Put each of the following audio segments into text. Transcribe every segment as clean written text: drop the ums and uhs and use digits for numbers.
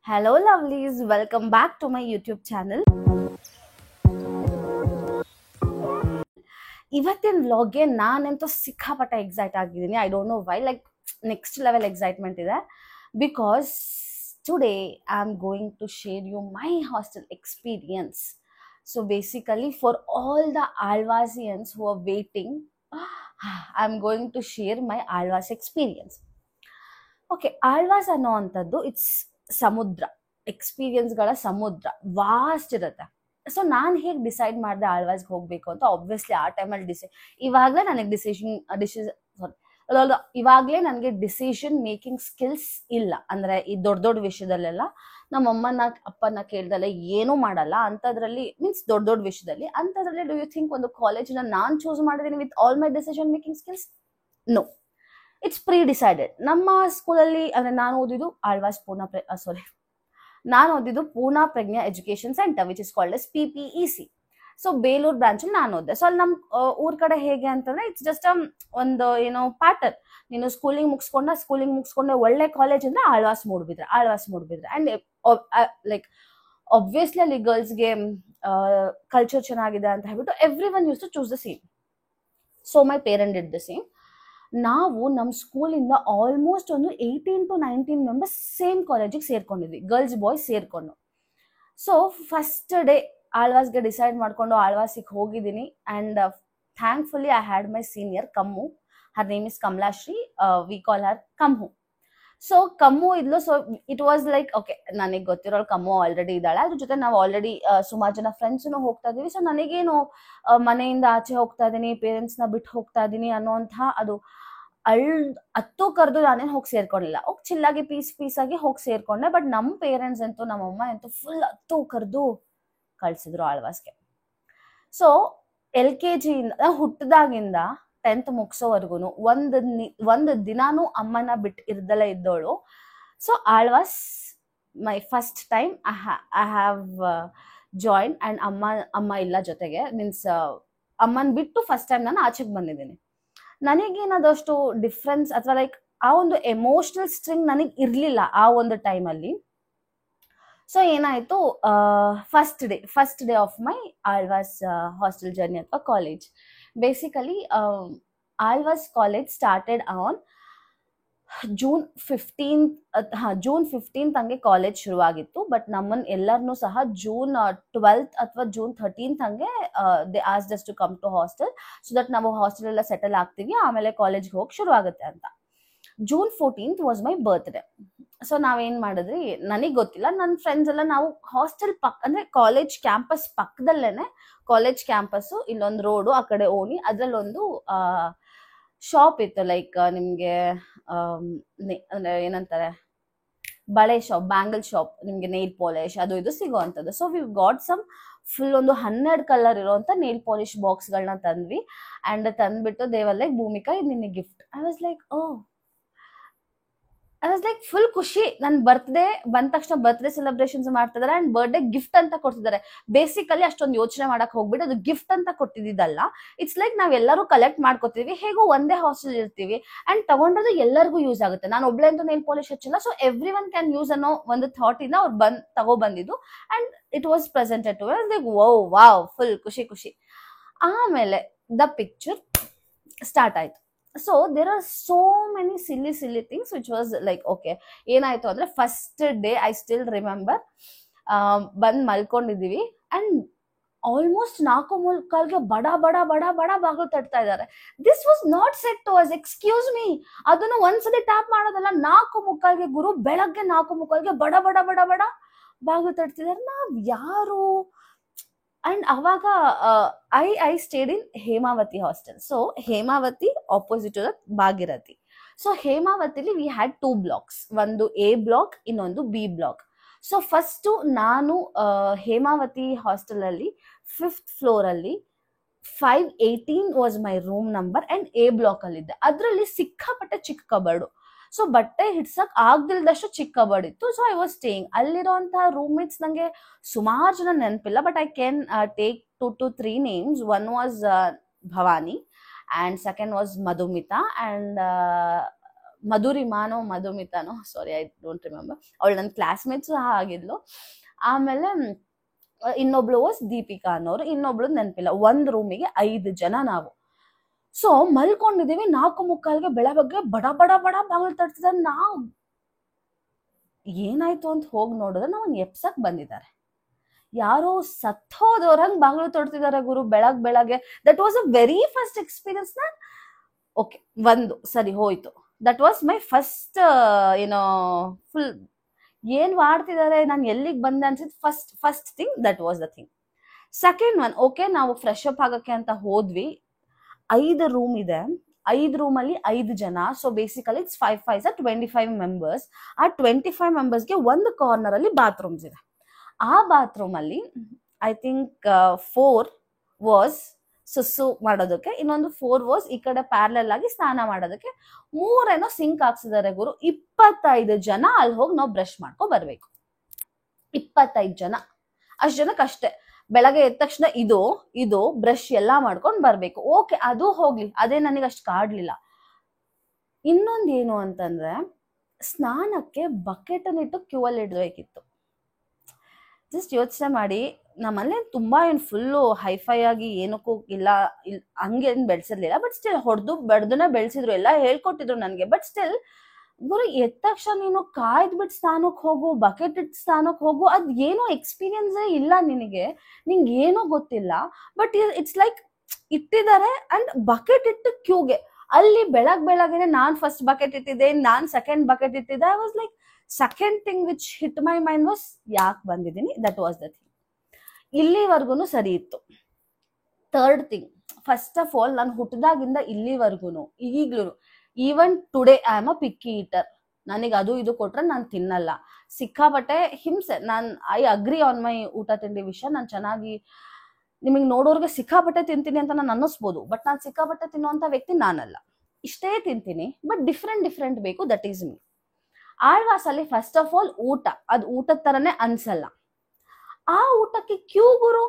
Hello lovelies, welcome back to my YouTube channel. ಇವತ್ತಿನ ವ್ಲಾಗ್ಗೆ ನಾನಂತೂ ಸಿಕ್ಕಾಪಟ್ಟೆ ಎಕ್ಸೈಟ್ ಆಗಿದ್ದೀನಿ. I don't know why, like next level excitement ಇದೆ because today I am going to share you my hostel experience. So basically for all the Alvasians who are waiting, I am going to share my Alvas experience. Okay, Alvas ಅನ್ನೋ ಅಂಥದ್ದು it's ಸಮುದ್ರ, ಎಕ್ಸ್ಪೀರಿಯನ್ಸ್ಗಳ ಸಮುದ್ರ, vast ಇರುತ್ತೆ. So ನಾನು ಹೇಗೆ decide ಮಾಡಿದೆ ಆಳ್ವಾಸ್ಗೆ ಹೋಗಬೇಕು ಅಂತ? ಆಬ್ವಿಯಸ್ಲಿ ಆ ಟೈಮಲ್ಲಿ ಇವಾಗಲೇ ನನಗೆ ಇವಾಗಲೇ ನನಗೆ ಡಿಸಿಷನ್ ಮೇಕಿಂಗ್ ಸ್ಕಿಲ್ಸ್ ಇಲ್ಲ. ಅಂದರೆ ಈ ದೊಡ್ಡ ದೊಡ್ಡ ವಿಷಯದಲ್ಲೆಲ್ಲ ನಮ್ಮ ಅಮ್ಮನ ಅಪ್ಪನ ಕೇಳ್ದಲ್ಲ ಏನೂ ಮಾಡಲ್ಲ. ಅಂಥದ್ರಲ್ಲಿ ಮೀನ್ಸ್ ದೊಡ್ಡ ದೊಡ್ಡ ವಿಷಯದಲ್ಲಿ ಅಂಥದ್ರಲ್ಲಿ ಡು ಯು ಥಿಂಕ್ ಒಂದು ಕಾಲೇಜನ್ನ ನಾನು ಚೂಸ್ ಮಾಡಿದ್ದೀನಿ with all my decision making skills? No, it's pre decided. ನಮ್ಮ ಸ್ಕೂಲಲ್ಲಿ ಅಂದರೆ ನಾನು ಓದಿದ್ದು Alvas Poorna Prajna education centre which is called as PPEC. So Belur ಬ್ರಾಂಚಲ್ಲಿ ನಾನು ಓದಿದೆ. ಸೊ ಅಲ್ಲಿ ನಮ್ಮ ಊರ್ ಕಡೆ ಹೇಗೆ ಅಂತಂದ್ರೆ ಇಟ್ಸ್ ಜಸ್ಟ್ ಒಂದು ಏನೋ ಪ್ಯಾಟರ್ನ್. ನೀನು ಸ್ಕೂಲಿಂಗ್ ಮುಗಿಸ್ಕೊಂಡೆ ಒಳ್ಳೆ ಕಾಲೇಜ್ ಅಂದ್ರೆ Alvas Moodbidri and like obviously ಅಲ್ಲಿ ಗರ್ಲ್ಸ್ಗೆ ಕಲ್ಚರ್ ಚೆನ್ನಾಗಿದೆ ಅಂತ ಹೇಳ್ಬಿಟ್ಟು everyone use to choose the same. So my parent did the same. ನಾವು ನಮ್ಮ ಸ್ಕೂಲಿಂದ ಆಲ್ಮೋಸ್ಟ್ ಒಂದು 18 to 19 ಮೆಂಬರ್ಸ್ ಸೇಮ್ ಕಾಲೇಜಿಗೆ ಸೇರ್ಕೊಂಡಿದ್ವಿ, ಗರ್ಲ್ಸ್ ಬಾಯ್ಸ್ ಸೇರ್ಕೊಂಡು. ಸೊ ಫಸ್ಟ್ ಡೇ ಆಳ್ವಾಸ್ಗೆ ಡಿಸೈಡ್ ಮಾಡ್ಕೊಂಡು ಆಳ್ವಾಸಿಗೆ ಹೋಗಿದ್ದೀನಿ. And thankfully I had my senior Kammu. Her name is Kamalashri, we call her Kammu. So Kammu ಇದ್ಲು. So it was like okay, ನನಗೆ ಗೊತ್ತಿರೋಳು ಕಮ್ಮು ಆಲ್ರೆಡಿ ಇದ್ದಾಳೆ, ಅದ್ರ ಜೊತೆ ನಾವು ಆಲ್ರೆಡಿ ಸುಮಾರು ಜನ ಫ್ರೆಂಡ್ಸ್ನು ಹೋಗ್ತಾ ಇದೀವಿ. ಸೊ ನನಗೇನು ಮನೆಯಿಂದ ಆಚೆ ಹೋಗ್ತಾ ಇದ್ದೀನಿ, ಪೇರೆಂಟ್ಸ್ನ ಬಿಟ್ಟು ಹೋಗ್ತಾ ಇದ್ದೀನಿ ಅನ್ನೋಂತಹ ಅದು ಹತ್ತು ಕರೆದು ನಾನೇನು ಹೋಗಿ ಸೇರ್ಕೊಂಡಿಲ್ಲ. ಚಿಲ್ಲಾಗಿ ಪೀಸ್ ಆಗಿ ಹೋಗಿ ಸೇರ್ಕೊಂಡೆ. ಬಟ್ ನಮ್ಮ ಪೇರೆಂಟ್ಸ್ ಅಂತೂ, ನಮ್ಮ ಅಮ್ಮ ಅಂತೂ ಫುಲ್ ಹತ್ತು ಕರೆದು ಕಳ್ಸಿದ್ರು ಆಳ್ವಾಸ್ಗೆ. ಸೊ LKG ಹುಟ್ಟಿದಾಗಿಂದ 10th ಮುಗಿಸೋವರೆಗೂ ಒಂದು ದಿನಾನು ಅಮ್ಮನ ಬಿಟ್ಟು ಇರ್ದಲೇ ಇದ್ದೋಳು. So Alvas my first time I have join. And ಅಮ್ಮ ಇಲ್ಲ ಜೊತೆಗೆ, ಮೀನ್ಸ್ ಅಮ್ಮನ ಬಿಟ್ಟು ಫಸ್ಟ್ ಟೈಮ್ ನಾನು ಆಚೆಗೆ ಬಂದಿದ್ದೀನಿ. ನನಗೇನದಷ್ಟು ಡಿಫ್ರೆನ್ಸ್ ಅಥವಾ ಲೈಕ್ ಆ ಒಂದು ಎಮೋಷನಲ್ ಸ್ಟ್ರಿಂಗ್ ನನಗೆ ಇರಲಿಲ್ಲ ಆ ಒಂದು ಟೈಮಲ್ಲಿ. ಸೊ ಏನಾಯಿತು, first day of my Alvas hostel journey ಅಥವಾ college. Basically Alvas college started on June 15th ಹಂಗೆ ಕಾಲೇಜ್ ಶುರುವಾಗಿತ್ತು. ಬಟ್ ನಮ್ಮನ್ನು ಎಲ್ಲರನ್ನೂ ಸಹ ಜೂನ್ 12th ಅಥವಾ ಜೂನ್ 13th ಹಂಗೆ they asked us to come to hostel, so that ನಾವು ಹಾಸ್ಟೆಲ್ ಎಲ್ಲ ಸೆಟಲ್ ಆಗ್ತೀವಿ, ಆಮೇಲೆ ಕಾಲೇಜ್ಗೆ ಹೋಗಿ ಶುರು ಆಗುತ್ತೆ ಅಂತ. June 14th was my birthday. So ನಾವೇನ್ ಮಾಡಿದ್ರಿ ನನಗೆ ಗೊತ್ತಿಲ್ಲ, ನನ್ನ ಫ್ರೆಂಡ್ಸ್ ಎಲ್ಲ ನಾವು ಹಾಸ್ಟೆಲ್ ಅಂದ್ರೆ ಕಾಲೇಜ್ ಕ್ಯಾಂಪಸ್ ಪಕ್ಕದಲ್ಲೇನೆ, ಕಾಲೇಜ್ ಕ್ಯಾಂಪಸ್ಸು ಇಲ್ಲೊಂದು ರೋಡು, ಆ ಕಡೆ ಓಣಿ, ಅದ್ರಲ್ಲೊಂದು ಶಾಪ್ ಇತ್ತು. ಲೈಕ್ ನಿಮ್ಗೆ ಅಂದ್ರೆ ಏನಂತಾರೆ, ಬಳೆ ಶಾಪ್, ಬ್ಯಾಂಗಲ್ ಶಾಪ್, ನಿಮ್ಗೆ ನೇಲ್ ಪಾಲಿಶ್ ಅದು ಇದು ಸಿಗೋವಂಥದ್ದು. So we got some full ಒಂದು 12 ಕಲರ್ ಇರೋಂಥ ನೇಲ್ ಪಾಲಿಶ್ ಬಾಕ್ಸ್ಗಳನ್ನ ತಂದ್ವಿ. ಅಂಡ್ ತಂದ್ಬಿಟ್ಟು ದೇವರ್ ಲೈಕ್ ಭೂಮಿಕಾ ಇದು ನಿನ್ನೆ gift. I was like full ಖುಷಿ. ನನ್ನ ಬರ್ತ್ಡೇ ಬಂದ ತಕ್ಷಣ ಬರ್ತ್ಡೇ ಸೆಲೆಬ್ರೇಷನ್ಸ್ ಮಾಡ್ತಿದ್ದಾರೆ ಅಂಡ್ ಬರ್ತ್ಡೇ ಗಿಫ್ಟ್ ಅಂತ ಕೊಡ್ತಿದ್ದಾರೆ. ಬೇಸಿಕಲಿ ಅಷ್ಟೊಂದು ಯೋಚನೆ ಮಾಡಕ್ ಹೋಗ್ಬಿಟ್ಟು ಅದು ಗಿಫ್ಟ್ ಅಂತ ಕೊಟ್ಟಿದ್ದಲ್ಲ. ಇಟ್ಸ್ ಲೈಕ್ ನಾವೆಲ್ಲರೂ ಕಲೆಕ್ಟ್ ಮಾಡ್ಕೋತೀವಿ, ಹೇಗೋ ಒಂದೇ ಹಾಸ್ಟೆಲ್ ಇರ್ತೀವಿ ಅಂಡ್ ತಗೊಂಡ್ರೆ ಎಲ್ಲರಿಗೂ ಯೂಸ್ ಆಗುತ್ತೆ. ನಾನು ಒಬ್ಳೆ ಅಂತೂ ನೇಲ್ ಪಾಲಿಶ್ ಹಚ್ಚಿಲ್ಲ, so every one can use ಅನ್ನೋ ಒಂದು ಥಾಟ್ ಇಂದ ಅವ್ರು ತಗೊಬಂದಿದ್ದು. And it was presented to like wow, full ಖುಷಿ. ಆಮೇಲೆ ದ ಪಿಕ್ಚರ್ ಸ್ಟಾರ್ಟ್ ಆಯ್ತು. So there are so many silly things which was like okay. ಏನಾಯ್ತು ಅಂದ್ರೆ first day I still remember, ಬಂದ್ ಮಲ್ಕೊಂಡಿದೀವಿ ಅಂಡ್ ಆಲ್ಮೋಸ್ಟ್ 4:45ಗೆ ಬಡ ಬಾಗಿಲು ತಟ್ತಾ ಇದ್ದಾರೆ. This was not set to us, excuse me. ಅದನ್ನು ಒಂದ್ಸತಿ ಟ್ಯಾಪ್ ಮಾಡೋದಲ್ಲ, 4:45ಗೆ ಗುರು, ಬೆಳಗ್ಗೆ 4:45ಗೆ ಬಡ ಬಾಗಿಲು ತಟ್ತಿದ್ದಾರೆ. ನಾವ್ ಯಾರು? ಅಂಡ್ ಅವಾಗ I stayed in Hemavathi hostel. So Hemavathi opposite Bhagirathi. So ಹೇಮಾವತಿಲಿ ವಿ ಹ್ಯಾಡ್ 2 blocks, ಒಂದು A ಬ್ಲಾಕ್, ಇನ್ನೊಂದು B ಬ್ಲಾಕ್. ಸೊ ಫಸ್ಟ್ ನಾನು ಹೇಮಾವತಿ ಹಾಸ್ಟೆಲ್ ಅಲ್ಲಿ 5th floor ಅಲ್ಲಿ 518 was my room number and A block ಅಲ್ಲಿ ಇದ್ದೆ. ಅದ್ರಲ್ಲಿ ಸಿಕ್ಕಾಪಟ್ಟೆ ಚಿಕ್ಕ ಕಬರ್ಡು. ಸೊ ಬಟ್ಟೆ ಹಿಡ್ಸಕ್ ಆಗ್ದಿಲ್ದಷ್ಟು ಚಿಕ್ಕ ಕಬರ್ಡ್ ಇತ್ತು. So I was staying. ಅಲ್ಲಿರೋಂತಹ ರೂಮ್ ಮೇಟ್ಸ್ ನಂಗೆ ಸುಮಾರು ಜನ ನೆನಪಿಲ್ಲ, but I can take 2 to 3 names. One was Bhavani and second was Madhumita and ಮಧುರಿಮಾನೋ ಮಧುಮಿತಾನೋ, ಸಾರಿ ಐ ಡೋಂಟ್ ರಿಮೆಂಬರ್, ಅವಳು ನನ್ನ ಕ್ಲಾಸ್ಮೇಟ್ ಸಹ ಆಗಿದ್ಲು. ಆಮೇಲೆ ಇನ್ನೊಬ್ಳು ವಾಸ್ ದೀಪಿಕಾ ಅನ್ನೋರು, ಇನ್ನೊಬ್ಳು ನೆನಪಿಲ್ಲ. ಒಂದ್ ರೂಮಿಗೆ 5 ಜನ ನಾವು. ಸೊ ಮಲ್ಕೊಂಡಿದೀವಿ, 4:45ಗೆ ಬೆಳಗ್ಗೆ ಬಡ ಬಡ ಬಡ ಬಾಗಿಲು ತಟ್ತಿದ್ದಾರೆ. ನಾವು ಏನಾಯ್ತು ಅಂತ ಹೋಗಿ ನೋಡಿದ್ರೆ ನಾವು ಎಪ್ಸಕ್ ಬಂದಿದ್ದಾರೆ. ಯಾರೋ ಸತ್ತೋದವ್ರಂಗ್ ಬಾಗಿಲು ತೊಡ್ತಿದ್ದಾರೆ ಗುರು ಬೆಳಗ್ಗೆ. That was a very first experience. Okay, ಒಂದು ಸರಿ ಹೋಯ್ತು. That was my first full ಏನ್ ಮಾಡ್ತಿದ್ದಾರೆ, ನಾನು ಎಲ್ಲಿಗೆ ಬಂದೆ ಅನ್ಸಿದ್ first thing. That was the thing. Second one, okay ನಾವು ಫ್ರೆಶ್ ಅಪ್ ಆಗಕ್ಕೆ ಅಂತ ಹೋದ್ವಿ. 5 ರೂಮ್ ಇದೆ, 5 ರೂಮಲ್ಲಿ 5 ಜನ. So basically it's 5 5 25 members. ಆ 25 ಮೆಂಬರ್ಸ್ಗೆ ಒಂದು ಕಾರ್ನರ್ ಅಲ್ಲಿ ಬಾತ್ರೂಮ್ಸ್ ಇದೆ. ಆ ಬಾತ್ರೂಮ್ ಅಲ್ಲಿ ಐ ಥಿಂಕ್ 4 ವಾಸ್ ಸುಸ್ಸು ಮಾಡೋದಕ್ಕೆ, ಇನ್ನೊಂದು 4 ವಾಸ್ ಈ ಕಡೆ ಪ್ಯಾರಲಲ್ ಆಗಿ ಸ್ನಾನ ಮಾಡೋದಕ್ಕೆ, 3 ಸಿಂಕ್ ಹಾಕ್ಸಿದ್ದಾರೆ ಗುರು. 25 ಜನ ಅಲ್ಲಿ ಹೋಗಿ ನಾವು ಬ್ರಷ್ ಮಾಡ್ಕೊ ಬರ್ಬೇಕು. 25 ಜನ, ಅಷ್ಟು ಜನಕ್ಕೆ ಅಷ್ಟೇ. ಬೆಳಗ್ಗೆ ಎದ್ದ ತಕ್ಷಣ ಇದು ಬ್ರಷ್ ಎಲ್ಲಾ ಮಾಡ್ಕೊಂಡ್ ಬರ್ಬೇಕು. ಓಕೆ, ಅದು ಹೋಗ್ಲಿ, ಅದೇ ನನಗೆ ಅಷ್ಟು ಕಾಡ್ಲಿಲ್ಲ. ಇನ್ನೊಂದೇನು ಅಂತಂದ್ರೆ, ಸ್ನಾನಕ್ಕೆ ಬಕೆಟ್ ಅನ್ನಿಟ್ಟು ಕ್ಯೂ ಅಲ್ಲಿ ಇಡ್ಬೇಕಿತ್ತು. ಜಸ್ಟ್ ಯೋಚನೆ ಮಾಡಿ, ನಮ್ಮಲ್ಲಿ ತುಂಬಾ ಫುಲ್ಲು ಹೈಫೈ ಆಗಿ ಏನಕ್ಕೂ ಇಲ್ಲ, ಹಂಗೇನು ಬೆಳೆಸಿರ್ಲಿಲ್ಲ. ಬಟ್ ಸ್ಟಿಲ್ ಹೊಡೆದು ಬೆಡ್ದನ್ನ ಬೆಳೆಸಿದ್ರು, ಎಲ್ಲ ಹೇಳ್ಕೊಟ್ಟಿದ್ರು ನನಗೆ. ಬಟ್ ಸ್ಟಿಲ್ ಗುರು ಎದ್ದ ತಕ್ಷಣ ನೀನು ಕಾಯ್ದ್ಬಿಟ್ಟು ಸ್ನಾನಕ್ಕೆ ಹೋಗು, ಬಕೆಟ್ ಇಟ್ಟು ಸ್ನಾನಕ್ಕೆ ಹೋಗು, ಅದ್ ಏನೋ ಎಕ್ಸ್ಪೀರಿಯನ್ಸೇ ಇಲ್ಲ ನಿನಗೆ ಏನೋ ಗೊತ್ತಿಲ್ಲ. ಬಟ್ ಇಟ್ಸ್ ಲೈಕ್ ಇಟ್ಟಿದ್ದಾರೆ ಅಂಡ್ ಬಕೆಟ್ ಇಟ್ಟು ಕ್ಯೂಗೆ. ಅಲ್ಲಿ ಬೆಳಗ್ಗೆನೆ ನಾನ್ ಫಸ್ಟ್ ಬಕೆಟ್ ಇಟ್ಟಿದ್ದೆ, ನಾನ್ ಸೆಕೆಂಡ್ ಬಕೆಟ್ ಇಟ್ಟಿದ್ದೆ. I was like, second thing which hit my mind was, ಯಾಕೆ ಬಂದಿದ್ದೀನಿ, ದಟ್ ವಾಸ್ ದ ಥಿಂಗ್. ಇಲ್ಲಿವರೆಗೂ ಸರಿ ಇತ್ತು. Third thing, first of all ನಾನು ಹುಟ್ಟಿದಾಗಿಂದ ಇಲ್ಲಿವರೆಗೂ ಈಗ್ಲೂ even today I am a picky eater. ನನಗೆ ಅದು ಇದು ಕೊಟ್ರೆ ನಾನು ತಿನ್ನಲ್ಲ. ಸಿಕ್ಕಾಪಟ್ಟೆ ಹಿಂಸೆ. ಐ ಅಗ್ರಿ ಆನ್ ಮೈ ಊಟ ತಿಂಡಿ ವಿಷಯ. ನಾನು ಚೆನ್ನಾಗಿ, ನಿಮಗೆ ನೋಡೋರ್ಗೆ ಸಿಕ್ಕಾಪಟ್ಟೆ ತಿಂತೀನಿ ಅಂತ ನಾನು ಅನ್ನಿಸ್ಬೋದು, ಬಟ್ ನಾನು ಸಿಕ್ಕಾಪಟ್ಟೆ ತಿನ್ನುವಂತ ವ್ಯಕ್ತಿ ನಾನಲ್ಲ. ಇಷ್ಟೇ ತಿಂತೀನಿ, ಬಟ್ ಡಿಫ್ರೆಂಟ್ ಬೇಕು. That is me. ಆಳ್ವಾಸಲ್ಲಿ ಫಸ್ಟ್ ಆಫ್ ಆಲ್ ಊಟ, ಅದು ಊಟದ ತರನೇ ಅನ್ಸಲ್ಲ. ಆ ಊಟಕ್ಕೆ ಕ್ಯೂ ಗುರು.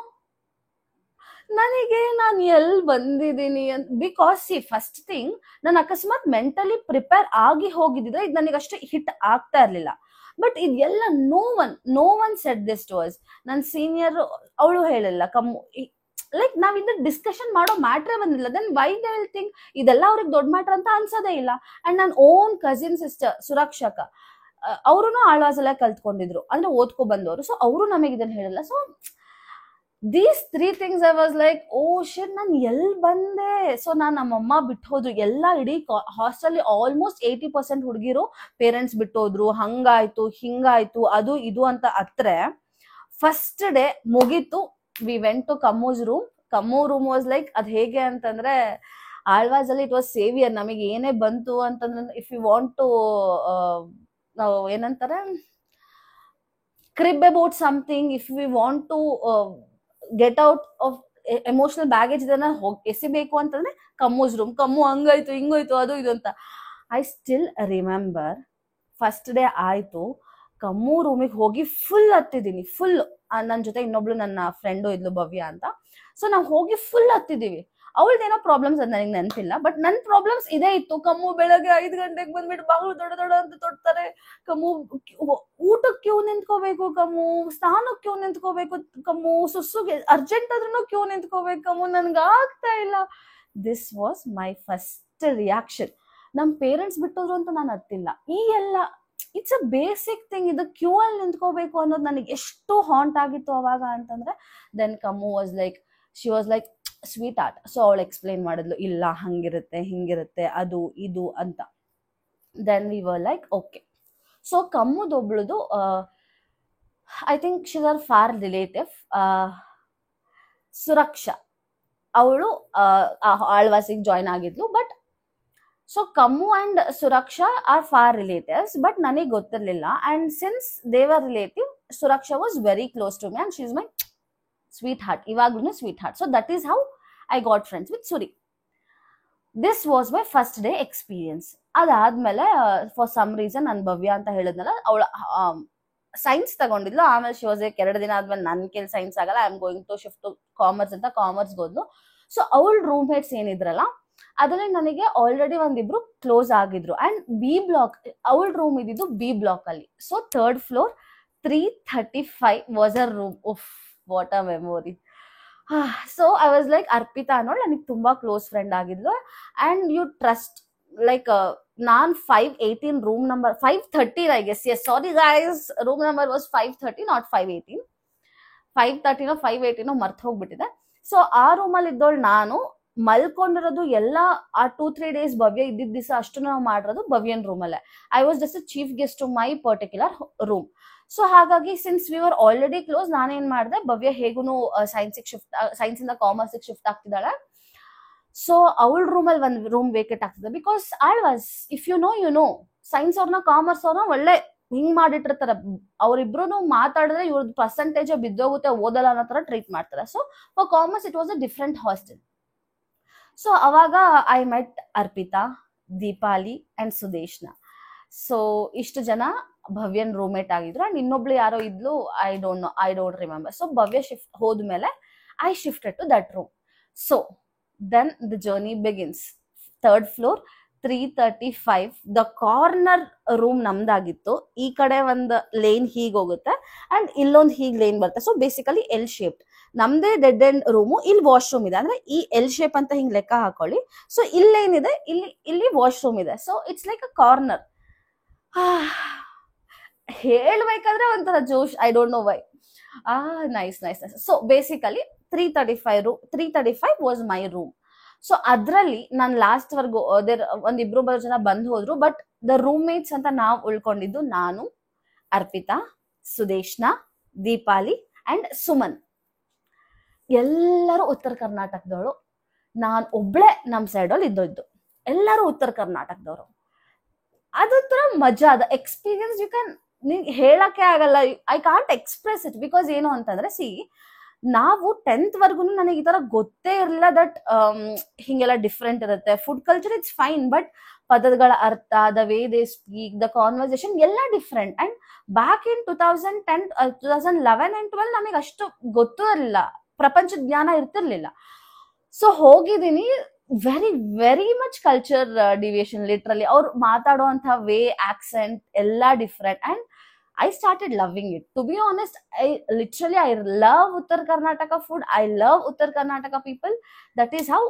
ನನಗೆ ನಾನು ಎಲ್ಲಿ ಬಂದಿದ್ದೀನಿ ಅಂತ, ಬಿಕಾಸ್ ಫಸ್ಟ್ ಥಿಂಗ್, ನಾನು ಅಕಸ್ಮಾತ್ ಮೆಂಟಲಿ ಪ್ರಿಪೇರ್ ಆಗಿ ಹೋಗಿದ್ದಿದ್ರೆ ಇದು ನನಗೆ ಅಷ್ಟು ಹಿಟ್ ಆಗ್ತಾ ಇರ್ಲಿಲ್ಲ. ಬಟ್ ಇದೆಲ್ಲ no one said this to us. ನನ್ನ ಸೀನಿಯರ್ ಅವಳು ಹೇಳಿಲ್ಲ, ಲೈಕ್ ನಾವಿಂದ ಡಿಸ್ಕಷನ್ ಮಾಡೋ ಮ್ಯಾಟ್ರೇ ಬಂದಿಲ್ಲ. Then why they will think ಇದೆಲ್ಲ ಅವ್ರಿಗೆ ದೊಡ್ಡ ಮ್ಯಾಟ್ರ್ ಅಂತ ಅನ್ಸೋದೇ ಇಲ್ಲ. ಅಂಡ್ ನನ್ನ ಓನ್ ಕಸಿನ್ ಸಿಸ್ಟರ್ ಸುರಕ್ಷಕ, ಅವರು ಆಳ್ವಾಸಲ್ಲ ಕಲ್ತ್ಕೊಂಡಿದ್ರು, ಅಂದ್ರೆ ಓದ್ಕೊ ಬಂದವರು. ಸೊ ಅವರು ನಮಗೆ ಇದನ್ನ ಹೇಳಿಲ್ಲ. So these 3 things I was like, oh shit, ನಾನು ಎಲ್ಲಿ ಬಂದೆ. ಸೊ ನಮ್ಮಮ್ಮ ಬಿಟ್ಟು ಹೋದ್ರು. ಎಲ್ಲ ಇಡೀ ಹಾಸ್ಟೆಲ್ ಆಲ್ಮೋಸ್ಟ್ 80% ಹುಡುಗಿರು ಪೇರೆಂಟ್ಸ್ ಬಿಟ್ಟೋದ್ರು. ಹಂಗಾಯ್ತು ಹಿಂಗಾಯ್ತು ಅದು ಇದು ಅಂತ ಹತ್ರೆ ಫಸ್ಟ್ ಡೇ ಮುಗೀತು. We went to Kammu's room. Kammu room was like, ಅದ್ ಹೇಗೆ ಅಂತಂದ್ರೆ, ಆಳ್ವಾಸ್ ಅಲ್ಲಿ ಇಟ್ ವಾಸ್ ಸೇವಿಯರ್. ನಮಗೆ ಏನೇ ಬಂತು ಅಂತಂದ್ರೆ, ಇಫ್ ಯು ವಾಂಟ್ ಟು, ನಾವು ಏನಂತಾರೆ, crib about something, if we want to get out of emotional baggage ಇದನ್ನ ಎಸಿಬೇಕು ಅಂತಂದ್ರೆ ಕಮ್ಮೂಸ್ ರೂಮ್. ಕಮ್ಮು ಹಂಗಾಯ್ತು ಹಿಂಗೋಯ್ತು ಅದು ಇದು ಅಂತ. I still remember, first day ಆಯ್ತು, ಕಮ್ಮೂ ರೂಮಿಗೆ ಹೋಗಿ ಫುಲ್ ಹತ್ತಿದ್ದೀನಿ. ಫುಲ್ ನನ್ನ ಜೊತೆ ಇನ್ನೊಬ್ಳು ನನ್ನ ಫ್ರೆಂಡು ಇದ್ಲು, ಭವ್ಯ ಅಂತ. ಸೊ ನಾವು ಹೋಗಿ ಫುಲ್ ಹತ್ತಿದೀವಿ. ಅವಳದೇನೋ ಪ್ರಾಬ್ಲಮ್ಸ್ ಅದು ನನಗೆ ನೆನಪಿಲ್ಲ, ಬಟ್ ನನ್ನ ಪ್ರಾಬ್ಲಮ್ಸ್ ಇದೇ ಇತ್ತು. ಕಮ್ಮು ಬೆಳಗ್ಗೆ 5 ಗಂಟೆಗೆ ಬಂದ್ಬಿಟ್ಟು ಬಾಗಿಲು ದೊಡ್ಡ ಅಂತ ತೊಡ್ತಾರೆ. ಕಮ್ಮು ಊಟಕ್ಕೆ ಕ್ಯೂ ನಿಂತ್ಕೋಬೇಕು, ಕಮ್ಮು ಸ್ನಾನಕ್ಕೆ ಕ್ಯೂ ನಿಂತ್ಕೋಬೇಕು, ಕಮ್ಮು ಸುಸ್ಸುಗೆ ಅರ್ಜೆಂಟ್ ಆದ್ರೂ ಕ್ಯೂ ನಿಂತ್ಕೋಬೇಕು, ಕಮ್ಮು ನನ್ಗೆ ಆಗ್ತಾ ಇಲ್ಲ. This was my first reaction. ನಮ್ಮ ಪೇರೆಂಟ್ಸ್ ಬಿಟ್ಟೋದ್ರು ಅಂತ ನಾನು ಹತ್ತಿಲ್ಲ. ಈ ಎಲ್ಲ ಇಟ್ಸ್ ಅ ಬೇಸಿಕ್ ಥಿಂಗ್. ಇದು ಕ್ಯೂ ಅಲ್ಲಿ ನಿಂತ್ಕೋಬೇಕು ಅನ್ನೋದು ನನಗೆ ಎಷ್ಟು ಹಾಂಟ್ ಆಗಿತ್ತು ಅವಾಗ ಅಂತಂದ್ರೆ. Then Kammu was like, she was like sweet heart. So ಅವಳು ಎಕ್ಸ್ಪ್ಲೈನ್ ಮಾಡಿದ್ಲು, ಇಲ್ಲ ಹಂಗಿರುತ್ತೆ ಹಿಂಗಿರುತ್ತೆ ಅದು ಇದು ಅಂತ. Then we were like okay. So ಕಮ್ಮುದೊಬ್ಳುದು I think she are far relative, Suraksha, ಅವಳು ಆಳ್ವಾಸಿಗೆ ಜಾಯ್ನ್ ಆಗಿದ್ಲು. But so Kammu and Suraksha are far relatives, but ನನಗೆ ಗೊತ್ತಿರ್ಲಿಲ್ಲ. And since they were relative, Suraksha was very close to me and she is my sweetheart, ಇವಾಗ್ಲೂ sweetheart. So that is how I got friends with Suri. This was my first day experience. ಅದಾದ್ಮೇಲೆ for some reason ನಾನು ಭವ್ಯ ಅಂತ ಹೇಳಿದ್ನಲ್ಲ, ಅವಳ science ತಗೊಂಡಿದ್ಲು. ಆಮೇಲೆ she was 2 ದಿನ ಆದ್ಮೇಲೆ ನನ್ನ ಕೇಳಿ ಸೈನ್ಸ್ ಆಗಲ್ಲ, I am going to shift to commerce ಅಂತ ಕಾಮರ್ಸ್ಗೆ ಹೋದ್ಲು. ಸೊ ಅವಳ ರೂಮ್ ಮೇಟ್ಸ್ ಏನಿದ್ರಲ್ಲ, ಅದ್ರಲ್ಲಿ ನನಗೆ ಆಲ್ರೆಡಿ ಒಂದಿಬ್ರು ಕ್ಲೋಸ್ ಆಗಿದ್ರು. ಅಂಡ್ ಬಿ ಬ್ಲಾಕ್, ಅವಳ ರೂಮ್ ಇದ್ದಿದ್ದು ಬಿ ಬ್ಲಾಕ್ ಅಲ್ಲಿ. So 3rd floor 335 was a room. ಉಫ್, what a memory. So I was like, Arpita ಅನ್ನೋಳು ನನಗೆ ತುಂಬಾ ಕ್ಲೋಸ್ ಫ್ರೆಂಡ್ ಆಗಿದ್ಲು. ಅಂಡ್ ಯು ಟ್ರಸ್ಟ್, ಲೈಕ್ ನಾನ್ 518 room number 513 I guess. Yes, sorry guys, room number was 530 not 518. 513 518 ಮರ್ತ್ ಹೋಗ್ಬಿಟ್ಟಿದೆ. So ಆ ರೂಮಲ್ಲಿ ಇದ್ದೋಳು ನಾನು. ಮಲ್ಕೊಂಡಿರೋದು ಎಲ್ಲ ಆ 2-3 ಡೇಸ್ ಭವ್ಯ ಇದ್ದಿದ್ದ ದಿವಸ ಅಷ್ಟು ನಾವು ಮಾಡಿರೋದು ಭವ್ಯನ್ ರೂಮಲ್ಲೇ. I was just a chief guest to my particular room. So ಹಾಗಾಗಿ since we are already close, ನಾನೇನ್ ಮಾಡಿದೆ, ಭವ್ಯ ಹೇಗೂ ಸೈನ್ಸ್ ಇಂದ ಕಾಮರ್ಸ್ ಶಿಫ್ಟ್ ಆಗ್ತಿದ್ದಾಳೆ. ಸೊ ಅವಳ ರೂಮಲ್ಲಿ ಒಂದು ರೂಮ್ ವೇಕೆಟ್ ಆಗ್ತದೆ. Because Alvas, if you know science ಅವ್ರನ್ನ ಕಾಮರ್ಸ್ ಅವ್ರನ್ನ ಒಳ್ಳೆ ಹಿಂಗ್ ಮಾಡಿಟ್ಟಿರ್ತಾರೆ. ಅವ್ರಿಬ್ರು ಮಾತಾಡಿದ್ರೆ ಇವ್ರದ್ದು ಪರ್ಸೆಂಟೇಜ್ ಬಿದ್ದೋಗುತ್ತೆ, ಓದಲ್ಲ ಅನ್ನೋ ತರ ಟ್ರೀಟ್ ಮಾಡ್ತಾರೆ. So for commerce it was a different hostel. So ಅವಾಗ I met Arpita, Deepali and Sudeshna. So ಇಷ್ಟು ಜನ ಭವ್ಯನ್ ರೂಮೇಟ್ ಆಗಿದ್ರು. ಅಂಡ್ ಇನ್ನೊಬ್ಳು ಯಾರೋ ಇದ್ಲು, I don't remember. So Bhavya shift ಹೋದ್ಮೇಲೆ I shifted to that room. So then the journey begins. 3rd floor 335, the corner room ನಮ್ದಾಗಿತ್ತು. ಈ ಕಡೆ ಒಂದು ಲೇನ್ ಹೀಗ್ ಹೋಗುತ್ತೆ ಅಂಡ್ ಇಲ್ಲೊಂದು ಹೀಗ್ ಲೇನ್ ಬರುತ್ತೆ. ಸೊ ಬೇಸಿಕಲಿ ಎಲ್ ಶೇಪ್ಡ್ ನಮ್ದೇ ಡೆಡ್ ಎಂಡ್ ರೂಮು. ಇಲ್ಲಿ ವಾಶ್ರೂಮ್ ಇದೆ, ಅಂದ್ರೆ ಈ ಎಲ್ ಶೇಪ್ ಅಂತ ಹಿಂಗ್ ಲೆಕ್ಕ ಹಾಕೊಳ್ಳಿ. ಸೊ ಇಲ್ಲೇನಿದೆ, ಇಲ್ಲಿ ವಾಶ್ರೂಮ್ ಇದೆ. So it's like a corner. ಹೇಳ್ಬೇಕಾದ್ರೆ ಒಂಥರ ಜೋಶ್, I don't know why. Nice. So basically 335 was my room. So ಅದ್ರಲ್ಲಿ ನಾನು ಲಾಸ್ಟ್ ವರ್ಗು ಒಂದಿಬ್ರು ಜನ ಬಂದ್ ಹೋದ್ರು. ಬಟ್ ದ ರೂಮ್ ಮೇಟ್ಸ್ ಅಂತ ನಾವು ಉಳ್ಕೊಂಡಿದ್ದು ನಾನು, ಅರ್ಪಿತಾ, ಸುದೇಶ್ನ, ದೀಪಾಲಿ ಅಂಡ್ ಸುಮನ್. ಎಲ್ಲರೂ ಉತ್ತರ ಕರ್ನಾಟಕದವರು. ನಾನ್ ಒಬ್ಳೆ ನಮ್ ಸೈಡಲ್ಲಿ ಇದ್ದದ್ದು. ಎಲ್ಲರೂ ಉತ್ತರ ಕರ್ನಾಟಕದವರು. ಅದೊಂಥರ ಮಜಾ, ಅದ ಎಕ್ಸ್ಪೀರಿಯನ್ಸ್ ಯು ಕ್ಯಾನ್, ಹೇಳಕ್ಕೆ ಆಗಲ್ಲ. I can't express it. Because ಏನು ಅಂತಂದ್ರೆ, ನಾವು 10th ವರ್ಗು ನನಗೆ ಈ ತರ ಗೊತ್ತೇ ಇರಲಿಲ್ಲ ದಟ್ ಹಿಂಗೆಲ್ಲ ಡಿಫ್ರೆಂಟ್ ಇರುತ್ತೆ. Food culture it's fine, but ಪದಗಳ ಅರ್ಥ, the way they speak, the conversation ಎಲ್ಲ different. And back in 2010, 2011 and 12 ನಮಗೆ ಅಷ್ಟು ಗೊತ್ತೂ ಇರಲಿಲ್ಲ, ಪ್ರಪಂಚದ ಜ್ಞಾನ ಇರ್ತಿರ್ಲಿಲ್ಲ. ಸೊ ಹೋಗಿದ್ದೀನಿ, very much culture deviation. Literally ಅವ್ರು ಮಾತಾಡುವಂತ ವೇ, ಆಕ್ಸೆಂಟ್ ಎಲ್ಲ different. And I started loving it. To be honest, I love Uttar Karnataka food. I love Uttar Karnataka people. That is how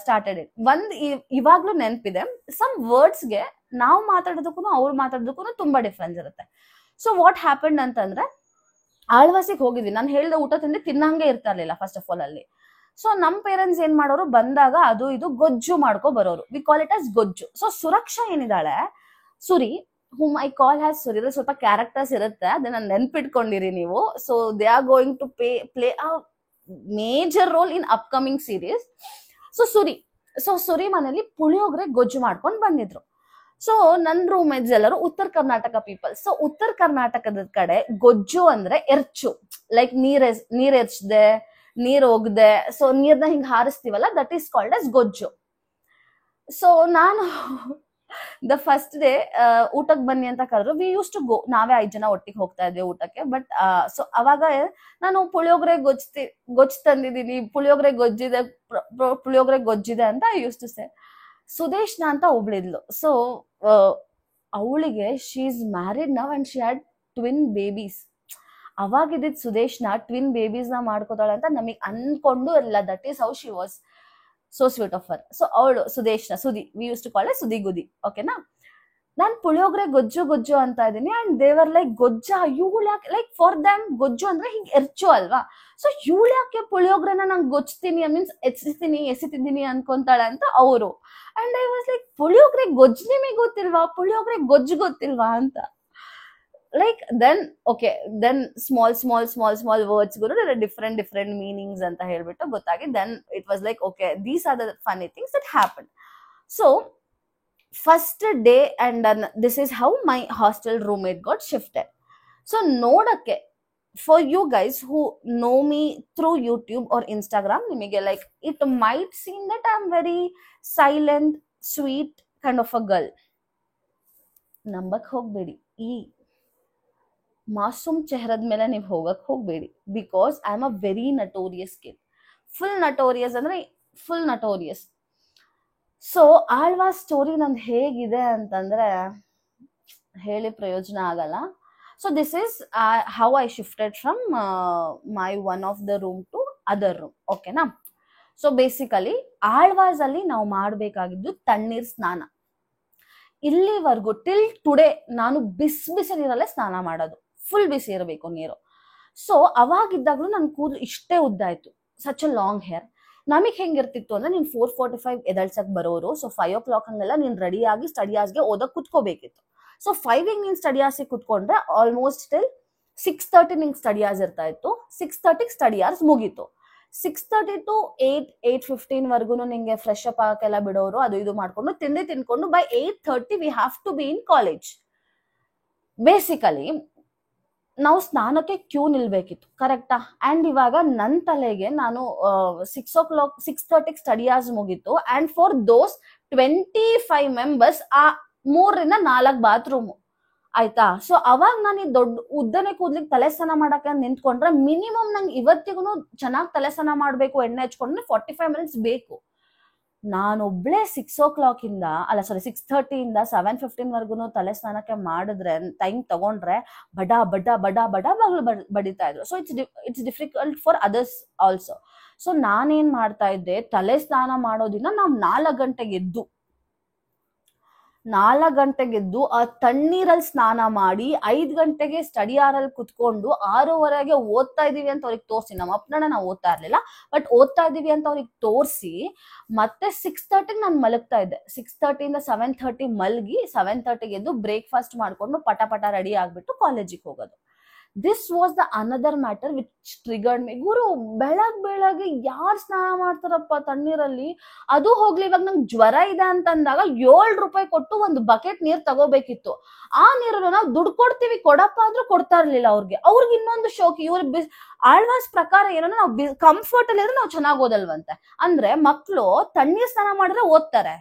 started it. ಇವaglu ನೆನಪಿದೆ, some words ಗೆ ನಾವು ಮಾತಾಡೋದಕ್ಕೂ ಅವ್ರು ಮಾತಾಡೋದಕ್ಕೂ ತುಂಬಾ difference ಇರುತ್ತೆ. So what happened ಅಂತಂದ್ರೆ, ಆಳ್ವಾಸಿಗೆ ಹೋಗಿದ್ವಿ. ನಾನು ಹೇಳಿದ ಊಟ ತಿನ್ನಂಗೆ ಇರ್ತಾ ಇರ್ಲಿಲ್ಲ ಫಸ್ಟ್ ಆಫ್ ಆಲ್ ಅಲ್ಲಿ. ಸೊ ನಮ್ ಪೇರೆಂಟ್ಸ್ ಏನ್ ಮಾಡೋರು, ಬಂದಾಗ ಅದು ಇದು ಗೊಜ್ಜು ಮಾಡ್ಕೊ ಬರೋರು. ವಿ ಕಾಲ್ ಇಟ್ ಅಸ್ ಗೊಜ್ಜು. ಸೊ ಸುರಕ್ಷಾ ಏನಿದಾಳೆ, Suri, whom I call as Suri, ಸ್ವಲ್ಪ ಕ್ಯಾರೆಕ್ಟರ್ಸ್ ಇರುತ್ತೆ, ಅದನ್ನ ನೆನ್ಪಿಟ್ಕೊಂಡಿರಿ ನೀವು. So they are going to play a major role in upcoming series. So Suri ಮನೇಲಿ ಪುಳಿಯೋಗರೆ ಗೊಜ್ಜು ಮಾಡ್ಕೊಂಡು ಬಂದಿದ್ರು. ಸೊ ನನ್ ರೂಮೇಟ್ಸ್ ಎಲ್ಲರೂ ಉತ್ತರ ಕರ್ನಾಟಕ ಪೀಪಲ್. ಸೊ ಉತ್ತರ ಕರ್ನಾಟಕದ ಕಡೆ ಗೊಜ್ಜು ಅಂದ್ರೆ ಎರ್ಚು, ಲೈಕ್ ನೀರ್ ಎರ್ಚ್ದೆ, ನೀರ್ ಹೋಗದೆ, ಸೊ ನೀರ್ನ ಹಿಂಗ್ ಹಾರಿಸ್ತೀವಲ್ಲ, ದಟ್ ಈಸ್ ಕಾಲ್ಡ್ ಅಸ್ ಗೊಜ್ಜು. ಸೊ ನಾನು ದ ಫಸ್ಟ್ ಡೇ ಊಟಕ್ಕೆ ಬನ್ನಿ ಅಂತ ಕರೆದ್ರು. ವಿ ಯೂಸ್ ಟು ಗೋ, ನಾವೇ 5 ಜನ ಒಟ್ಟಿಗೆ ಹೋಗ್ತಾ ಇದ್ವಿ ಊಟಕ್ಕೆ. ಬಟ್ ಸೊ ಅವಾಗ ನಾನು ಪುಳಿಯೋಗರೆ ಗೊಜ್ಜು ತಂದಿದ್ದೀನಿ, ಪುಳಿಯೋಗರೆ ಗೊಜ್ಜಿದೆ ಅಂತ I use to say. Sudeshna ಅಂತ ಒಬ್ಳಿದ್ಲು. ಸೊ ಅವಳಿಗೆ she is married now and she had twin babies. ಅವಾಗಿದ್ದ ಸುದೇಶ್ನ ಟ್ವಿನ್ ಬೇಬೀಸ್ ನ ಮಾಡ್ಕೋತಾಳೆ ಅಂತ ನಮಗ್ ಅನ್ಕೊಂಡು ಇರಲಿಲ್ಲ. That is how she was. So sweet of her. So ಅವಳು Sudeshna, Sudi, we use to call Sudi ಗುದಿ, ಓಕೆನಾ. ನಾನ್ ಪುಳಿಯೋಗರೆ ಗೊಜ್ಜು ಅಂತ ಇದೀನಿ. ಅಂಡ್ ದೇವರ್ ಲೈಕ್, ಗೊಜ್ಜ, ಇವಳು ಯಾಕೆ, ಲೈಕ್ ಫಾರ್ ದಮ್ ಗೊಜ್ಜು ಅಂದ್ರೆ ಹಿಂಗ್ ಎರ್ಚು ಅಲ್ವಾ. ಸೊ ಇವಳು ಯಾಕೆ ಪುಳಿಯೋಗರೆನ ನಂಗೆ ಗೊಜ್ತೀನಿ, ಮೀನ್ಸ್ ಎಸಿತಿದ್ದೀನಿ ಅನ್ಕೊಂತಾಳೆ ಅಂತ ಅವರು. And I was like, puliyogare ಗೊಜ್ಜು ನಿಮಗೆ ಗೊತ್ತಿಲ್ವಾ, ಪುಳಿಯೋಗರೆ ಗೊಜ್ಜು ಗೊತ್ತಿಲ್ವಾ ಅಂತ. ಲೈಕ್ ದೆನ್ ಸ್ಮಾಲ್ ವರ್ಡ್ಸ್ ಗಳು ಡಿಫ್ರೆಂಟ್ ಮೀನಿಂಗ್ಸ್ ಅಂತ ಹೇಳ್ಬಿಟ್ಟು ಗೊತ್ತಾಗಿ, then it was like, okay, these are the funny things that happen. So first day and this is how my hostel roommate got shifted. So ನೋಡಕ್ಕೆ, for you guys who know me through YouTube or Instagram, ನಿಮಗೆ like it might seen that I am very silent, sweet kind of a girl. ನಂಬಕ್ ಹೋಗ್ಬೇಡಿ, ಈ ಮಾಸೂಮ್ ಚೆಹರದ ಮೇಲೆ ನೀವು ಹೋಗಕ್ ಹೋಗ್ಬೇಡಿ. Because I am a very notorious kid. Full notorious ಅಂದ್ರೆ full notorious. So Alvas story ನಂದು ಹೇಗಿದೆ ಅಂತಂದ್ರೆ ಹೇಳಿ ಪ್ರಯೋಜನ ಆಗಲ್ಲ. So this is how I shifted from my one of the room to other room. ಓಕೆನಾ? ಸೊ ಬೇಸಿಕಲಿ ಆಳ್ವಾಸ್ ಅಲ್ಲಿ ನಾವು ಮಾಡಬೇಕಾಗಿದ್ದು ತಣ್ಣೀರ್ ಸ್ನಾನ. ಇಲ್ಲಿವರೆಗೂ ಟಿಲ್ ಟುಡೇ ನಾನು ಬಿಸಿ ನೀರಲ್ಲೇ ಸ್ನಾನ ಮಾಡೋದು, ಫುಲ್ ಬಿಸಿ ಇರಬೇಕು ನೀರು. ಸೊ ಅವಾಗಿದ್ದಾಗ್ಲೂ ನನ್ನ ಕೂದಲು ಇಷ್ಟೇ ಉದ್ದ ಆಯ್ತು, ಸಚ್ ಅ ಲಾಂಗ್ ಹೇರ್. ನಮಗ್ ಹೆಂಗಿರ್ತಿತ್ತು ಅಂದ್ರೆ ನೀನ್ 4:45 ಎದಳ್ಸಕ್ ಬರೋರು, ಸೊ 5 o'clock ಹಂಗೆಲ್ಲ ನೀನ್ ರೆಡಿ ಆಗಿ ಸ್ಟಡಿಯಾಸ್ಗೆ ಓದಕ್ ಕುತ್ಕೋಬೇಕಿತ್ತು. ಸೊ 5ಗೆ ನೀನ್ ಸ್ಟಡಿಯಾಸಿಗೆ ಕುತ್ಕೊಂಡ್ರೆ ಆಲ್ಮೋಸ್ಟ್ ಟಿಲ್ 6:30 ನಿಂಗೆ ಸ್ಟಡಿಯಾಸ್ ಇರ್ತಾ ಇತ್ತು. 6:30 ಸ್ಟಡಿಯಾಸ್ ಮುಗೀತು. 6:30 to 8:15 ವರ್ಗು ನಿಂಗೆ ಫ್ರೆಶ್ ಅಪ್ ಆಗಕ್ಕೆಲ್ಲ ಬಿಡೋರು, ಅದು ಇದು ಮಾಡ್ಕೊಂಡು ತಿಂಡಿ ತಿನ್ಕೊಂಡು by 8:30 we have to be in college. Basically ನಾವು ಸ್ನಾನಕ್ಕೆ ಕ್ಯೂ ನಿಲ್ಬೇಕಿತ್ತು, ಕರೆಕ್ಟಾ? ಅಂಡ್ ಇವಾಗ ನನ್ನ ತಲೆಗೆ ನಾನು 6:30 ಸ್ಟಡಿಯಾಸ್ ಮುಗೀತು. ಅಂಡ್ ಫಾರ್ ದೋಸ್ 25 ಮೆಂಬರ್ಸ್ ಆ 3-4 ಬಾತ್ರೂಮ್ ಆಯ್ತಾ. ಸೊ ಅವಾಗ ನಾನು ಈ ದೊಡ್ಡ ಉದ್ದನೆ ಕೂದ್ಲಿಕ್ಕೆ ತಲೆ ಸ್ನಾನ ಮಾಡಕ್ಕೆ ನಿಂತ್ಕೊಂಡ್ರೆ ಮಿನಿಮಮ್ ನಂಗೆ ಇವತ್ತಿಗೂ ಚೆನ್ನಾಗಿ ತಲೆ ಸ್ನಾನ ಮಾಡ್ಬೇಕು, ಎಣ್ಣೆ ಹಚ್ಕೊಂಡ್ರೆ 45 ಮಿನಿಟ್ಸ್ ಬೇಕು. ನಾನೊಬ್ಳೆ 6 o'clock ಇಂದ 6:30 ಇಂದ 7:15 ವರ್ಗು ತಲೆ ಸ್ನಾನಕ್ಕೆ ಮಾಡಿದ್ರೆ, ಟೈಮ್ ತಗೊಂಡ್ರೆ ಬಡ ಬಡ ಬಡ ಬಡ ಬಾಗ್ಲು ಬಡಿತಾ ಇದ್ರು. So it's difficult for others also. So ನಾನೇನ್ ಮಾಡ್ತಾ ಇದ್ದೆ, ತಲೆ ಸ್ನಾನ ಮಾಡೋದಿನ ನಾವು 4 ಗಂಟೆಗೆ ಎದ್ದು ಆ ತಣ್ಣೀರಲ್ಲಿ ಸ್ನಾನ ಮಾಡಿ 5 ಗಂಟೆಗೆ ಸ್ಟಡಿ ಅವರಲ್ಲಿ ಕುತ್ಕೊಂಡು 6:30ಗೆ ಓದ್ತಾ ಇದೀವಿ ಅಂತ ಅವ್ರಿಗೆ ತೋರಿಸಿ, ನಮ್ಮ ಅಪ್ಪನ ನಾವು ಓದ್ತಾ ಇರ್ಲಿಲ್ಲ ಬಟ್ ಓದ್ತಾ ಇದೀವಿ ಅಂತ ಅವ್ರಿಗೆ ತೋರಿಸಿ ಮತ್ತೆ 6:30 ನಾನು ಮಲಗ್ತಾ ಇದ್ದೆ. 6:30 ಇಂದ 7:30 ಮಲಗಿ 7:30ಗೆ ಎದ್ದು ಬ್ರೇಕ್ಫಾಸ್ಟ್ ಮಾಡ್ಕೊಂಡು ಪಟ ಪಟ ರೆಡಿ ಆಗ್ಬಿಟ್ಟು ಕಾಲೇಜಿಗೆ ಹೋಗೋದು. This was the another matter which triggered me. ಗುರು, ಬೆಳಗ್ಗೆ ಯಾರು ಸ್ನಾನ ಮಾಡ್ತಾರಪ್ಪ ತಣ್ಣೀರಲ್ಲಿ? ಅದು ಹೋಗ್ಲಿ, ಇವಾಗ ನಂಗೆ ಜ್ವರ ಇದೆ ಅಂತಂದಾಗ 7 ರೂಪಾಯಿ ಕೊಟ್ಟು ಒಂದು ಬಕೆಟ್ ನೀರ್ ತಗೋಬೇಕಿತ್ತು. ಆ ನೀರನ್ನು ನಾವು ದುಡ್ಡು ಕೊಡ್ತೀವಿ, ಕೊಡಪ್ಪ ಅಂದ್ರೂ ಕೊಡ್ತಾ ಇರ್ಲಿಲ್ಲ ಅವ್ರಿಗೆ ಇನ್ನೊಂದು ಶೋಕಿ. ಇವ್ರ ಆಳ್ವಾಸ್ ಪ್ರಕಾರ ಏನೋ ನಾವು ಕಂಫರ್ಟ್ ಅಲ್ಲಿ ಇದ್ರೆ ನಾವು ಚೆನ್ನಾಗಿ ಓದಲ್ವಂತೆ. ಅಂದ್ರೆ ಮಕ್ಳು ತಣ್ಣೀರ್ ಸ್ನಾನ ಮಾಡಿದ್ರೆ ಓದ್ತಾರೆ,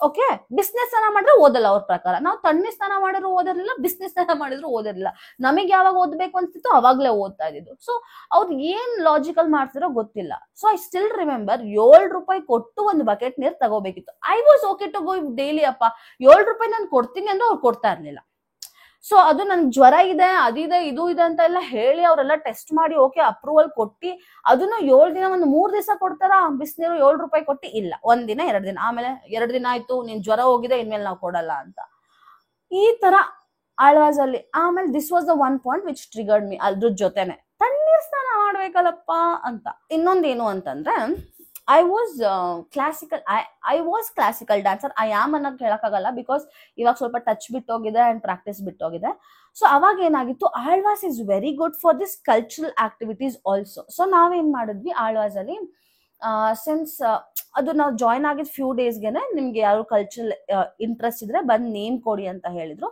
ಓಕೆ? ಬಿಸ್ನೆಸ್ ಸ್ನಾನ ಮಾಡಿದ್ರೆ ಓದಲ್ಲ ಅವ್ರ ಪ್ರಕಾರ. ನಾವು ತಣ್ಣೀರ್ ಸ್ನಾನ ಮಾಡಿದ್ರು ಓದಿರ್ಲಿಲ್ಲ, ಬಿಸ್ನೆಸ್ ಸ್ನಾನ ಮಾಡಿದ್ರು ಓದಿರ್ಲಿಲ್ಲ. ನಮಗೆ ಯಾವಾಗ ಓದ್ಬೇಕು ಅನ್ಸ್ತಿತ್ತು ಅವಾಗ್ಲೇ ಓದ್ತಾ ಇದ್ದಿದ್ದು. ಸೊ ಅವ್ರು ಏನ್ ಲಾಜಿಕಲ್ ಮಾಡ್ತಿರೋ ಗೊತ್ತಿಲ್ಲ. ಸೊ ಐ ಸ್ಟಿಲ್ ರಿಮೆಂಬರ್ 7 ರೂಪಾಯಿ ಕೊಟ್ಟು ಒಂದು ಬಕೆಟ್ ನೀರ್ ತಗೋಬೇಕಿತ್ತು. I was okay to go daily. ಅಪ್ಪ 7 ರೂಪಾಯಿ ನಾನು ಕೊಡ್ತೀನಿ ಅಂದ್ರೆ ಅವ್ರು ಕೊಡ್ತಾ ಇರ್ಲಿಲ್ಲ. ಸೊ ಅದು ನನ್ಗೆ ಜ್ವರ ಇದೆ, ಅದಿದೆ, ಇದು ಇದೆ ಅಂತ ಎಲ್ಲ ಹೇಳಿ ಅವರೆಲ್ಲ ಟೆಸ್ಟ್ ಮಾಡಿ ಓಕೆ ಅಪ್ರೂವಲ್ ಕೊಟ್ಟಿ ಅದನ್ನು 7 ದಿನ, ಒಂದು 3 ದಿವಸ ಕೊಡ್ತಾರ ಬಿಸಿನೀರು 7 ರೂಪಾಯಿ ಕೊಟ್ಟಿ? ಇಲ್ಲ, 1 ದಿನ 2 ದಿನ, ಆಮೇಲೆ 2 ದಿನ ಆಯ್ತು ನಿನ್ ಜ್ವರ ಹೋಗಿದೆ ಇನ್ಮೇಲೆ ನಾವು ಕೊಡಲ್ಲ ಅಂತ. ಈ ತರ ಆಳ್ವಾಸ್ ಅಲ್ಲಿ. ಆಮೇಲೆ this was the one point which triggered me. ಅದ್ರ ಜೊತೆನೆ ತಣ್ಣೀರ್ ಸ್ನಾನ ಮಾಡ್ಬೇಕಲ್ಲಪ್ಪ ಅಂತ. ಇನ್ನೊಂದೇನು ಅಂತಂದ್ರೆ I was classical dancer. I am ಅನ್ನೋದು ಹೇಳಕ್ಕಾಗಲ್ಲ, ಬಿಕಾಸ್ ಇವಾಗ ಸ್ವಲ್ಪ ಟಚ್ ಬಿಟ್ಟೋಗಿದೆ ಅಂಡ್ ಪ್ರಾಕ್ಟೀಸ್ ಬಿಟ್ಟೋಗಿದೆ. ಸೊ ಅವಾಗ ಏನಾಗಿತ್ತು, Alva's is very good for this cultural activities also. So ನಾವೇನ್ ಮಾಡಿದ್ವಿ ಆಳ್ವಾಸ್ ಅಲ್ಲಿ, ಸಿನ್ಸ್ ಅದು ನಾವು ಜಾಯ್ನ್ ಆಗಿದ್ ಫ್ಯೂ ಡೇಸ್ಗೆನೆ ನಿಮ್ಗೆ ಯಾರು ಕಲ್ಚರಲ್ ಇಂಟ್ರೆಸ್ಟ್ ಇದ್ರೆ ಬಂದ್ ನೇಮ್ ಕೊಡಿ ಅಂತ ಹೇಳಿದ್ರು.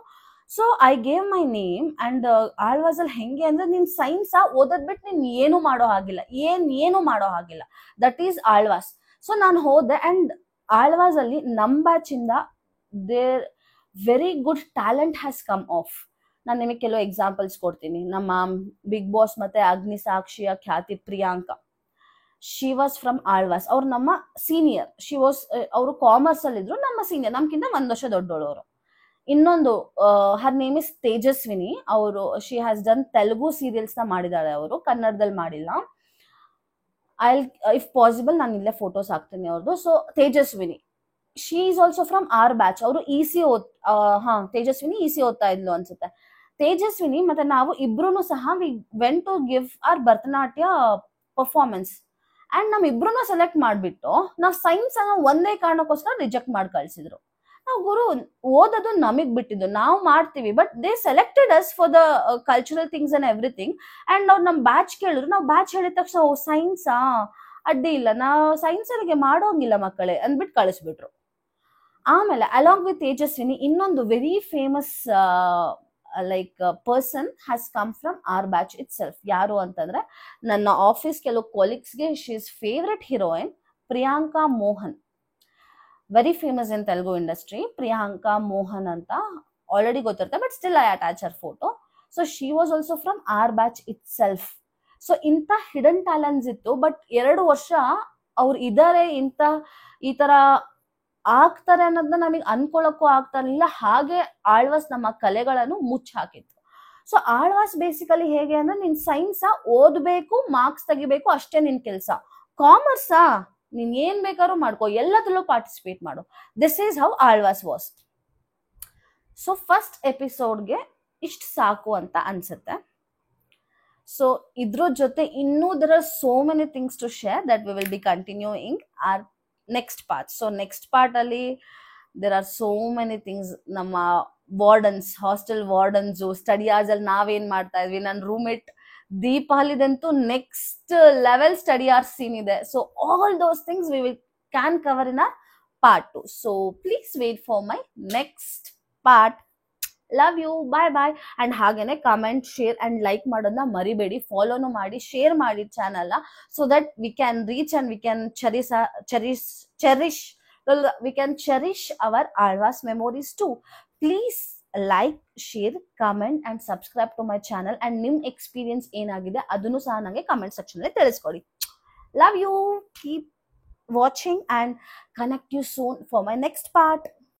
So I gave my name. And Alva's ಅಲ್ಲಿ ಹೆಂಗೆ ಅಂದ್ರೆ, ನೀನ್ ಸೈನ್ಸ್ ಓದದ್ ಬಿಟ್ಟು ನೀನ್ ಏನು ಮಾಡೋ ಹಾಗಿಲ್ಲ, ಏನು ಮಾಡೋ ಹಾಗಿಲ್ಲ. That is Alva's. ಸೊ ನಾನು ಹೋದೆ ಅಂಡ್ ಆಳ್ವಾಸ್ ಅಲ್ಲಿ ನಮ್ ಬ್ಯಾಚ್ ಇಂದ there very good talent has come off. ನಾನು ನಿಮಗೆ ಕೆಲವು ಎಕ್ಸಾಂಪಲ್ಸ್ ಕೊಡ್ತೀನಿ. ನಮ್ಮ ಬಿಗ್ ಬಾಸ್ ಮತ್ತೆ ಅಗ್ನಿ ಸಾಕ್ಷಿಯ Khyathi Priyanka, she was from Alva's. ಅವ್ರು ನಮ್ಮ ಸೀನಿಯರ್. ಅವರು ಕಾಮರ್ಸ್ ಅಲ್ಲಿ ಇದ್ರು, ನಮ್ಮ ಸೀನಿಯರ್, ನಮ್ಗಿಂತ 1 ವರ್ಷ ದೊಡ್ಡೋಳವರು. ಇನ್ನೊಂದು ಹರ್ ನೇಮ್ ಇಸ್ ತೇಜಸ್ವಿನಿ. ಅವರು she has done Telugu serials ನ ಮಾಡಿದಾಳೆ, ಅವರು ಕನ್ನಡದಲ್ಲಿ ಮಾಡಿಲ್ಲ. ಇಫ್ ಪಾಸಿಬಲ್ ನಾನು ಇಲ್ಲೇ ಫೋಟೋಸ್ ಹಾಕ್ತೀನಿ ಅವ್ರದ್ದು. So Tejaswini, she is also from our batch. ಅವರು ತೇಜಸ್ವಿನಿ ಇಸಿ ಓದ್ತಾ ಇದ್ಲು ಅನ್ಸುತ್ತೆ. ತೇಜಸ್ವಿನಿ ಮತ್ತೆ ನಾವು ಇಬ್ರು ಸಹ we went to give our Bharatanatyam performance. And ನಮ್ ಇಬ್ರು ಸೆಲೆಕ್ಟ್ ಮಾಡ್ಬಿಟ್ಟು ನಾವು ಸೈನ್ಸ್ ಅನ್ನ ಒಂದೇ ಕಾರಣಕ್ಕೋಸ್ಕರ ರಿಜೆಕ್ಟ್ ಮಾಡಿ ಕಳ್ಸಿದ್ರು. ನಾವು ಗುರು, ಓದೋದು ನಮಗ್ ಬಿಟ್ಟಿದ್ದು, ನಾವು ಮಾಡ್ತೀವಿ, but they selected us for the cultural things and everything. And ಅವ್ರು ನಮ್ ಬ್ಯಾಚ್ ಕೇಳಿದ್ರು. ನಾವು ಬ್ಯಾಚ್ ಹೇಳಿದ ತಕ್ಷಣ ಸೈನ್ಸಾ ಅಡ್ಡಿ ಇಲ್ಲ, ನಾವು ಸೈನ್ಸ್ ಅಲ್ಲಿಗೆ ಮಾಡೋಂಗಿಲ್ಲ ಮಕ್ಕಳೇ ಅಂದ್ಬಿಟ್ಟು ಕಳಿಸ್ಬಿಟ್ರು. ಆಮೇಲೆ ಅಲಾಂಗ್ ವಿತ್ ತೇಜಸ್ವಿನಿ ಇನ್ನೊಂದು very famous person has come from our batch it self. ಯಾರು ಅಂತಂದ್ರೆ ನನ್ನ ಆಫೀಸ್ ಕೆಲವು ಕೊಲೀಗ್ಸ್ಗೆ she is favourite heroine, Priyanka Mohan. Very famous in Telugu industry. Priyanka Mohan ಅಂತ ಆಲ್ರೆಡಿ ಗೊತ್ತಿರುತ್ತೆ, but still I attach her photo. So she was also from our batch it self. So ಇಂಥ hidden talents ಇತ್ತು. But 2 ವರ್ಷ ಅವ್ರು ಇದಾರೆ ಈ ತರ ಆಗ್ತಾರೆ ಅನ್ನೋದನ್ನ ನಮಗೆ ಅನ್ಕೊಳಕ್ಕೂ ಆಗ್ತಾ ಇರ್ಲಿಲ್ಲ. ಹಾಗೆ ಆಳ್ವಾಸ್ ನಮ್ಮ ಕಲೆಗಳನ್ನು ಮುಚ್ಚಾಕಿತ್ತು. ಸೊ ಆಳ್ವಾಸ್ ಬೇಸಿಕಲಿ ಹೇಗೆ ಅಂದ್ರೆ ನೀನ್ ಸೈನ್ಸ್ ಓದ್ಬೇಕು, ಮಾರ್ಕ್ಸ್ ತೆಗಿಬೇಕು, ಅಷ್ಟೇ ನಿನ್ ಕೆಲ್ಸ. ಕಾಮರ್ಸಾ ನೀನ್ ಏನ್ ಬೇಕಾದ್ರೂ ಮಾಡ್ಕೋ, ಎಲ್ಲದರಲ್ಲೂ ಪಾರ್ಟಿಸಿಪೇಟ್ ಮಾಡು. This is how Alva's was. So first ಎಪಿಸೋಡ್ಗೆ ಇಷ್ಟು ಸಾಕು ಅಂತ ಅನ್ಸುತ್ತೆ. ಸೊ ಇದ್ರ ಜೊತೆ ಇನ್ನೂ there are so many things to share that we will be continuing our next part. So next part ಅಲ್ಲಿ there are so many things. ನಮ್ಮ wardens, hostel wardens, study hours ಅಲ್ಲಿ ನಾವೇನ್ ಮಾಡ್ತಾ ಇದ್ವಿ. ನನ್ನ ರೂಮ್ಮೇಟ್ ದೀಪಾವಳಿದಂತೂ next level study hours scene ಇದೆ. So all those things we will can cover in a part 2. So please wait for my next part. Love you, bye bye. And ಹಾಗೇನೆ comment, share and like ಮಾಡೋದನ್ನ ಮರಿಬೇಡಿ. ಫಾಲೋನು ಮಾಡಿ, share ಮಾಡಿ ಚಾನಲ್ನ, so that we can reach and we can cherish our Alva's memories too. Please like, share, comment and subscribe to my channel. And ನಿಮ್ experience ಏನಾಗಿದೆ ಅದನ್ನು ಸಹ ನನಗೆ ಕಮೆಂಟ್ ಸೆಕ್ಷನ್ ಅಲ್ಲಿ ತಿಳಿಸ್ಕೊಡಿ. Love you, keep watching and connect you soon for my next part.